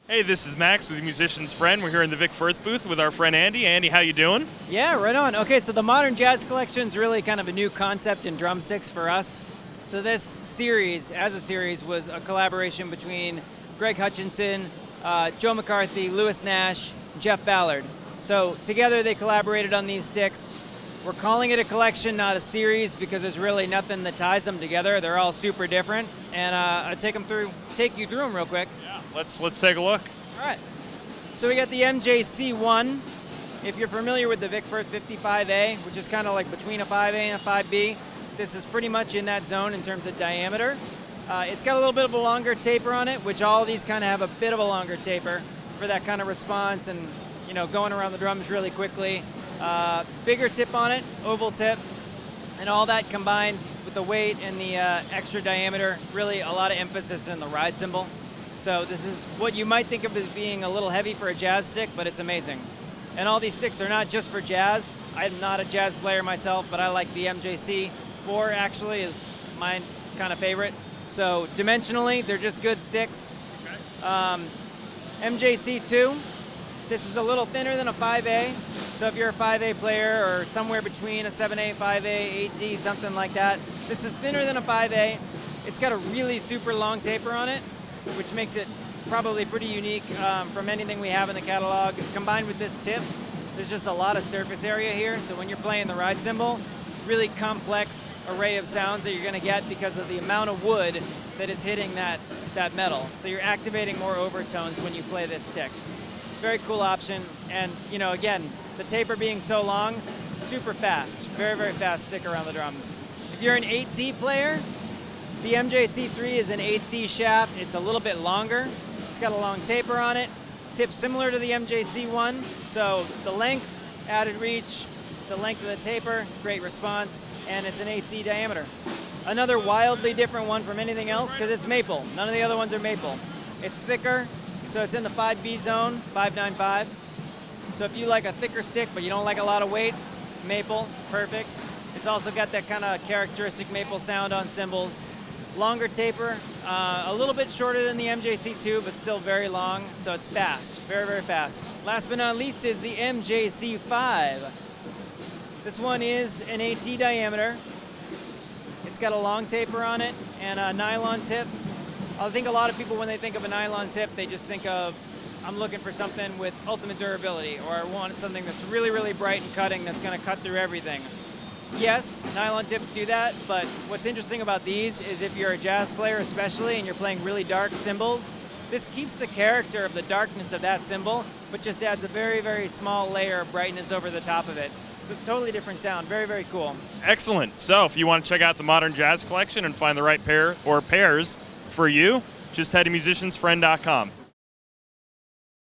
Hey, this is Max with Musician's Friend. We're here in the Vic Firth booth with our friend Andy. Andy, how you doing? Yeah, right on. Okay, so the Modern Jazz Collection is really kind of a new concept in drumsticks for us. So this series, as a series, was a collaboration between Greg Hutchinson, Joe McCarthy, Lewis Nash, Jeff Ballard. So together they collaborated on these sticks. We're calling it a collection, not a series, because there's really nothing that ties them together. They're all super different, and I'll take you through them real quick. Yeah, let's take a look. All right. So we got the MJC1. If you're familiar with the Vic Firth 55A, which is kind of like between a 5A and a 5B, this is pretty much in that zone in terms of diameter. It's got a little bit of a longer taper on it, which all of these kind of have a bit of a longer taper for that kind of response and going around the drums really quickly. Bigger tip on it, oval tip, and all that combined with the weight and the extra diameter, really a lot of emphasis in the ride cymbal. So this is what you might think of as being a little heavy for a jazz stick, but it's amazing. And all these sticks are not just for jazz. I'm not a jazz player myself, but I like the MJC4 actually is my kind of favorite. So dimensionally, they're just good sticks. Okay. MJC2. This is a little thinner than a 5A, so if you're a 5A player or somewhere between a 7A, 5A, 8D, something like that, this is thinner than a 5A. It's got a really super long taper on it, which makes it probably pretty unique from anything we have in the catalog. Combined with this tip, there's just a lot of surface area here, so when you're playing the ride cymbal, really complex array of sounds that you're gonna get because of the amount of wood that is hitting that metal. So you're activating more overtones when you play this stick. Very cool option, and again, the taper being so long, super fast, very, very fast stick around the drums. If you're an 8D player, the MJC3 is an 8D shaft. It's a little bit longer. It's got a long taper on it. Tip similar to the MJC1, so the length, added reach, the length of the taper, great response, and it's an 8D diameter. Another wildly different one from anything else because it's maple. None of the other ones are maple. It's thicker. So it's in the 5B zone, 595. So if you like a thicker stick but you don't like a lot of weight, maple, perfect. It's also got that kind of characteristic maple sound on cymbals. Longer taper, a little bit shorter than the MJC2, but still very long, so it's fast, very, very fast. Last but not least is the MJC5. This one is an 8D diameter. It's got a long taper on it and a nylon tip. I think a lot of people, when they think of a nylon tip, they just think of, I'm looking for something with ultimate durability, or I want something that's really, really bright and cutting that's going to cut through everything. Yes, nylon tips do that, but what's interesting about these is if you're a jazz player especially and you're playing really dark cymbals, this keeps the character of the darkness of that cymbal, but just adds a very, very small layer of brightness over the top of it. So it's a totally different sound, very, very cool. Excellent. So if you want to check out the Modern Jazz Collection and find the right pair or pairs for you, just head to musiciansfriend.com.